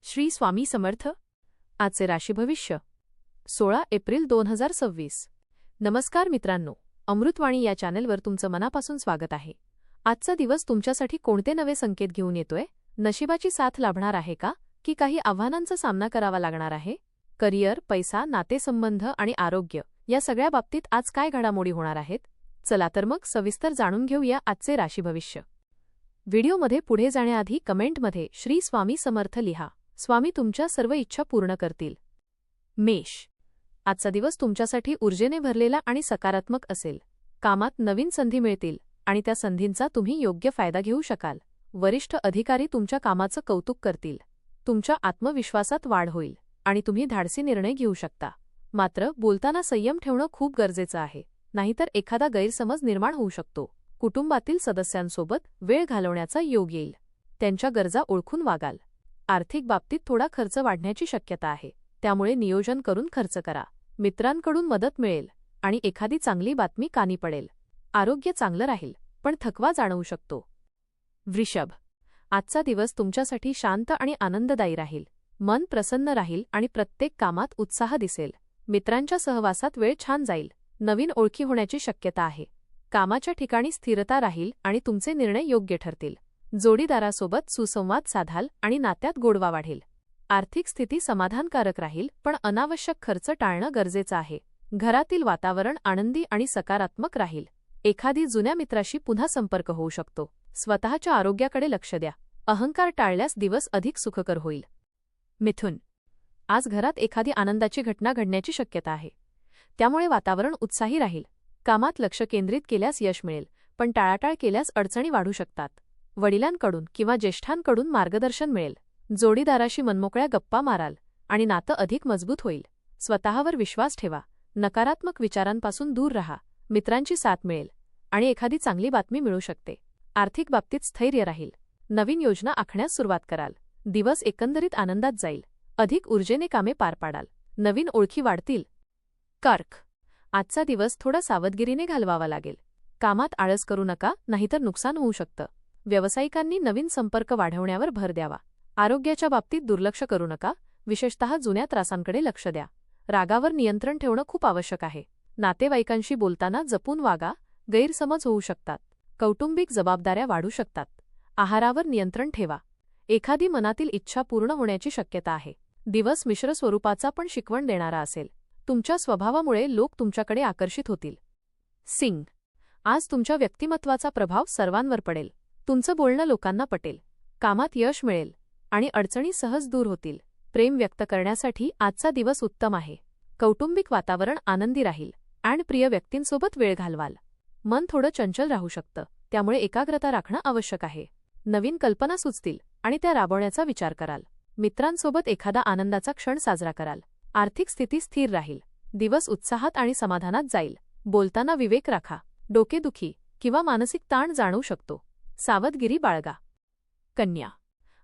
श्री स्वामी समर्थ. आजचे राशी भविष्य 16 एप्रिल 2026. नमस्कार मित्रांनो, अमृतवाणी या चॅनलवर तुमचं मनापासून स्वागत आहे. आजचा दिवस तुमच्यासाठी कोणते नवे संकेत घेऊन येतोय? नशिबाची साथ लाभणार आहे का, की काही आव्हानांचा सामना करावा लागणार आहे? करिअर, पैसा, नातेसंबंध आणि आरोग्य या सगळ्या बाबतीत आज काय घडामोडी होणार आहेत? चला तर मग सविस्तर जाणून घेऊया आजचे राशी भविष्य. व्हिडिओमध्ये पुढे जाण्याआधी कमेंटमध्ये श्री स्वामी समर्थ लिहा. स्वामी तुमच्या सर्व इच्छा पूर्ण करतील. मेष. आजचा दिवस तुमच्यासाठी ऊर्जेने भरलेला आणि सकारात्मक असेल. कामात नवीन संधी मिळतील आणि त्या संधींचा तुम्ही योग्य फायदा घेऊ शकाल. वरिष्ठ अधिकारी तुमच्या कामाचं कौतुक करतील. तुमच्या आत्मविश्वासात वाढ होईल आणि तुम्ही धाडसी निर्णय घेऊ शकता. मात्र बोलताना संयम ठेवणं खूप गरजेचं आहे, नाहीतर एखादा गैरसमज निर्माण होऊ शकतो. कुटुंबातील सदस्यांसोबत वेळ घालवण्याचा योग येईल. त्यांच्या गरजा ओळखून वागाल. आर्थिक बाबतीत थोडा खर्च वाढण्याची शक्यता आहे, त्यामुळे नियोजन करून खर्च करा. मित्रांकडून मदत मिळेल आणि एखादी चांगली बातमी कानी पडेल. आरोग्य चांगलं राहील, पण थकवा जाणवू शकतो. वृषभ. आजचा दिवस तुमच्यासाठी शांत आणि आनंददायी राहील. मन प्रसन्न राहील आणि प्रत्येक कामात उत्साह दिसेल. मित्रांच्या सहवासात वेळ छान जाईल. नवीन ओळखी होण्याची शक्यता आहे. कामाच्या ठिकाणी स्थिरता राहील आणि तुमचे निर्णय योग्य ठरतील. जोडीदारासोबत सुसंवाद साधाल आणि नात्यात गोडवा वाढेल. आर्थिक स्थिती समाधानकारक राहील, पण अनावश्यक खर्च टाळणं गरजेचं आहे. घरातील वातावरण आनंदी आणि सकारात्मक राहील. एखादी जुन्या मित्राशी पुन्हा संपर्क होऊ शकतो. स्वतःच्या आरोग्याकडे लक्ष द्या. अहंकार टाळल्यास दिवस अधिक सुखकर होईल. मिथुन. आज घरात एखादी आनंदाची घटना घडण्याची शक्यता आहे, त्यामुळे वातावरण उत्साही राहील. कामात लक्ष केंद्रित केल्यास यश मिळेल, पण टाळाटाळ केल्यास अडचणी वाढू शकतात. वडिलांकडून किंवा ज्येष्ठांकडून मार्गदर्शन मिळेल. जोडीदाराशी मनमोकळ्या गप्पा माराल आणि नातं अधिक मजबूत होईल. स्वतःवर विश्वास ठेवा. नकारात्मक विचारांपासून दूर राहा. मित्रांची साथ मिळेल आणि एखादी चांगली बातमी मिळू शकते. आर्थिक बाबतीत स्थैर्य राहील. नवीन योजना आखण्यास सुरुवात कराल. दिवस एकंदरीत आनंदात जाईल. अधिक ऊर्जेने कामे पार पाडाल. नवीन ओळखी वाढतील. कर्क. आजचा दिवस थोडा सावधगिरीने घालवावा लागेल. कामात आळस करू नका, नाहीतर नुकसान होऊ शकतं. व्यावसायिकांनी नवीन संपर्क वाढवण्यावर भर द्यावा. आरोग्याच्या बाबतीत दुर्लक्ष करू नका, विशेषतः जुन्या त्रासांकडे लक्ष द्या. रागावर नियंत्रण ठेवणं खूप आवश्यक आहे. नातेवाईकांशी बोलताना जपून वागा, गैरसमज होऊ शकतात. कौटुंबिक जबाबदाऱ्या वाढू शकतात. आहारावर नियंत्रण ठेवा. एखादी मनातील इच्छा पूर्ण होण्याची शक्यता आहे. दिवस मिश्र स्वरूपाचा पण शिकवण देणारा असेल. तुमच्या स्वभावामुळे लोक तुमच्याकडे आकर्षित होतील. सिंह. आज तुमच्या व्यक्तिमत्वाचा प्रभाव सर्वांवर पडेल. तुमचं बोलणं लोकांना पटेल. कामात यश मिळेल आणि अडचणी सहज दूर होतील. प्रेम व्यक्त करण्यासाठी आजचा दिवस उत्तम आहे. कौटुंबिक वातावरण आनंदी राहील आणि प्रिय व्यक्तींसोबत वेळ घालवाल. मन थोडं चंचल राहू शकतं, त्यामुळे एकाग्रता राखणं आवश्यक आहे. नवीन कल्पना सुचतील आणि त्या राबवण्याचा विचार कराल. मित्रांसोबत एखादा आनंदाचा क्षण साजरा कराल. आर्थिक स्थिती स्थिर राहील. दिवस उत्साहात आणि समाधानात जाईल. बोलताना विवेक राखा. डोकेदुखी किंवा मानसिक ताण जाणवू शकतो. सावधगिरी बाळगा. कन्या.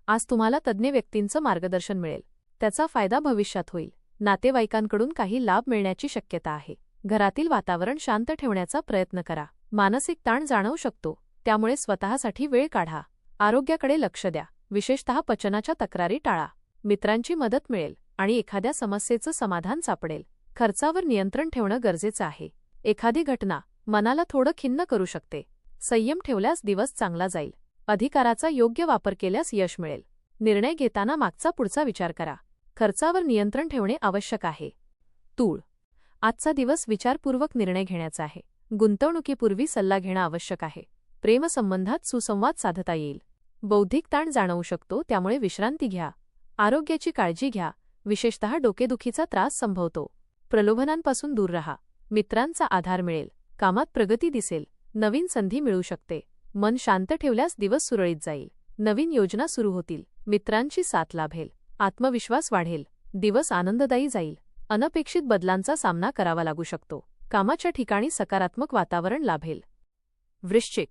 आज तुम्हाला तज्ज्ञ व्यक्तींचं मार्गदर्शन मिळेल. त्याचा फायदा भविष्यात होईल. नातेवाईकांकडून काही लाभ मिळण्याची शक्यता आहे. घरातील वातावरण शांत ठेवण्याचा प्रयत्न करा. मानसिक ताण जाणवू शकतो, त्यामुळे स्वतःसाठी वेळ काढा. आरोग्याकडे लक्ष द्या, विशेषतः पचनाच्या तक्रारी टाळा. मित्रांची मदत मिळेल आणि एखाद्या समस्येचं समाधान सापडेल. खर्चावर नियंत्रण ठेवणं गरजेचं आहे. एखादी घटना मनाला थोडं खिन्न करू शकते. संयम ठेवल्यास दिवस चांगला जाईल. अधिकाराचा योग्य वापर केल्यास यश मिळेल. निर्णय घेताना मागचा पुढचा विचार करा. खर्चावर नियंत्रण ठेवणे आवश्यक आहे. तूळ. आजचा दिवस विचारपूर्वक निर्णय घेण्याचा आहे. गुंतवणुकीपूर्वी सल्ला घेणं आवश्यक आहे. प्रेमसंबंधात सुसंवाद साधता येईल. बौद्धिक ताण जाणवू शकतो, त्यामुळे विश्रांती घ्या. आरोग्याची काळजी घ्या, विशेषतः डोकेदुखीचा त्रास संभवतो. प्रलोभनांपासून दूर राहा. मित्रांचा आधार मिळेल. कामात प्रगती दिसेल. नवीन संधी मिळू शकते. मन शांत ठेवल्यास दिवस सुरळीत जाईल. नवीन योजना सुरू होतील. मित्रांची साथ लाभेल. आत्मविश्वास वाढेल. दिवस आनंददायी जाईल. अनपेक्षित बदलांचा सामना करावा लागू शकतो. कामाच्या ठिकाणी सकारात्मक वातावरण लाभेल. वृश्चिक.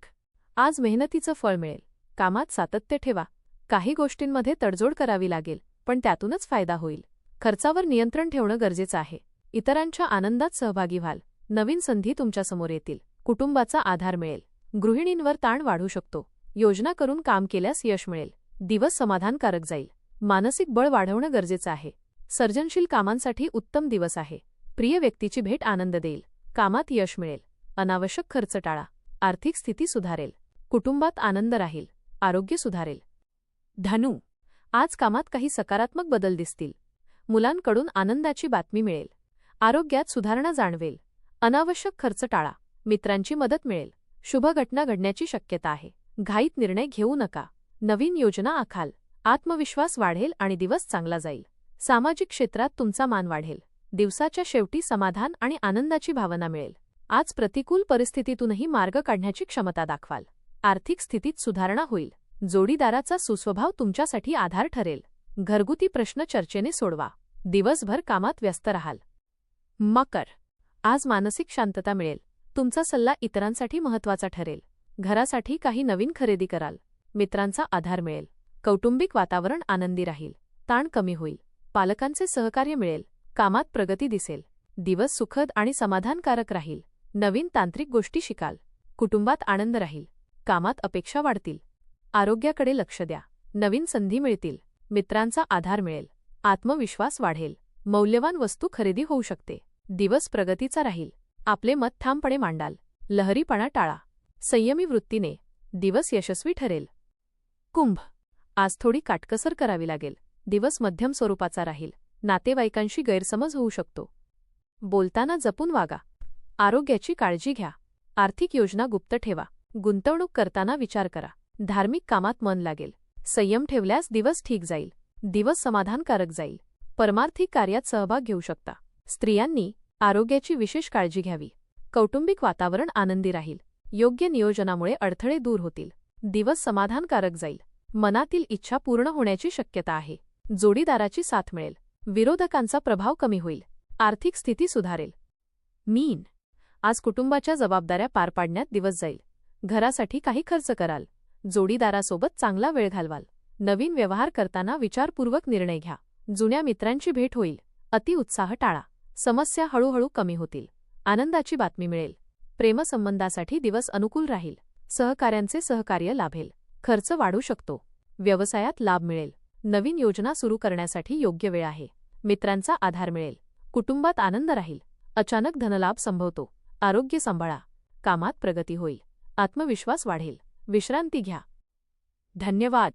आज मेहनतीचं फळ मिळेल. कामात सातत्य ठेवा. काही गोष्टींमध्ये तडजोड करावी लागेल, पण त्यातूनच फायदा होईल. खर्चावर नियंत्रण ठेवणं गरजेचं आहे. इतरांच्या आनंदात सहभागी व्हाल. नवीन संधी तुमच्यासमोर येतील. कुटुंबाचा आधार मिळेल. गृहिणींवर ताण वाढू शकतो. योजना करून काम केल्यास यश मिळेल. दिवस समाधानकारक जाईल. मानसिक बळ वाढवणं गरजेचं आहे. सर्जनशील कामांसाठी उत्तम दिवस आहे. प्रिय व्यक्तीची भेट आनंद देईल. कामात यश मिळेल. अनावश्यक खर्च टाळा. आर्थिक स्थिती सुधारेल. कुटुंबात आनंद राहील. आरोग्य सुधारेल. धनु, आज कामात काही सकारात्मक बदल दिसतील. मुलांकडून आनंदाची बातमी मिळेल. आरोग्यात सुधारणा जाणवेल. अनावश्यक खर्च टाळा. मित्रांची मदत मिळेल. शुभ घटना घडण्याची शक्यता आहे. घाईत निर्णय घेऊ नका. नवीन योजना आखाल. आत्मविश्वास वाढेल आणि दिवस चांगला जाईल. सामाजिक क्षेत्रात तुमचा मान वाढेल. दिवसाच्या शेवटी समाधान आणि आनंदाची भावना मिळेल. आज प्रतिकूल परिस्थितीतूनही मार्ग काढण्याची क्षमता दाखवाल. आर्थिक स्थितीत सुधारणा होईल. जोडीदाराचा सुस्वभाव तुमच्यासाठी आधार ठरेल. घरगुती प्रश्न चर्चेने सोडवा. दिवसभर कामात व्यस्त राहाल. मकर, आज मानसिक शांतता मिळेल. तुमचा सल्ला इतरांसाठी महत्त्वाचा ठरेल. घरासाठी काही नवीन खरेदी कराल. मित्रांचा आधार मिळेल. कौटुंबिक वातावरण आनंदी राहील. ताण कमी होईल. पालकांचे सहकार्य मिळेल. कामात प्रगती दिसेल. दिवस सुखद आणि समाधानकारक राहील. नवीन तांत्रिक गोष्टी शिकाल. कुटुंबात आनंद राहील. कामात अपेक्षा वाढतील. आरोग्याकडे लक्ष द्या. नवीन संधी मिळतील. मित्रांचा आधार मिळेल. आत्मविश्वास वाढेल. मौल्यवान वस्तू खरेदी होऊ शकते. दिवस प्रगतीचा राहील. आपले मत ठामपणे मांडाल. लहरीपणा टाळा. संयमी वृत्तीने दिवस यशस्वी ठरेल. कुंभ, आज थोडी काटकसर करावी लागेल. दिवस मध्यम स्वरूपाचा राहील. नातेवाईकांशी गैरसमज होऊ शकतो. बोलताना जपून वागा. आरोग्याची काळजी घ्या. आर्थिक योजना गुप्त ठेवा. गुंतवणूक करताना विचार करा. धार्मिक कामात मन लागेल. संयम ठेवल्यास दिवस ठीक जाईल. दिवस समाधानकारक जाईल. परमार्थिक कार्यात सहभाग घेऊ शकता. स्त्रियांनी आरोग्याची विशेष काळजी घ्यावी. कौटुंबिक वातावरण आनंदी राहील. योग्य नियोजनामुळे अडथळे दूर होतील. दिवस समाधानकारक जाईल. मनातील इच्छा पूर्ण होण्याची शक्यता आहे. जोडीदाराची साथ मिळेल. विरोधकांचा प्रभाव कमी होईल. आर्थिक स्थिती सुधारेल. मीन, आज कुटुंबाच्या जबाबदाऱ्या पार पाडण्यात दिवस जाईल. घरासाठी काही खर्च कराल. जोडीदारासोबत चांगला वेळ घालवाल. नवीन व्यवहार करताना विचारपूर्वक निर्णय घ्या. जुन्या मित्रांची भेट होईल. अतिउत्साह टाळा. समस्या हळूहळू कमी होतील. आनंदाची बातमी मिळेल. प्रेमसंबंधासाठी दिवस अनुकूल राहील. सहकाऱ्यांचे सहकार्य लाभेल. खर्च वाढू शकतो. व्यवसायात लाभ मिळेल. नवीन योजना सुरू करण्यासाठी योग्य वेळ आहे. मित्रांचा आधार मिळेल. कुटुंबात आनंद राहील. अचानक धनलाभ संभवतो. आरोग्य सांभाळा. कामात प्रगती होईल. आत्मविश्वास वाढेल. विश्रांती घ्या. धन्यवाद.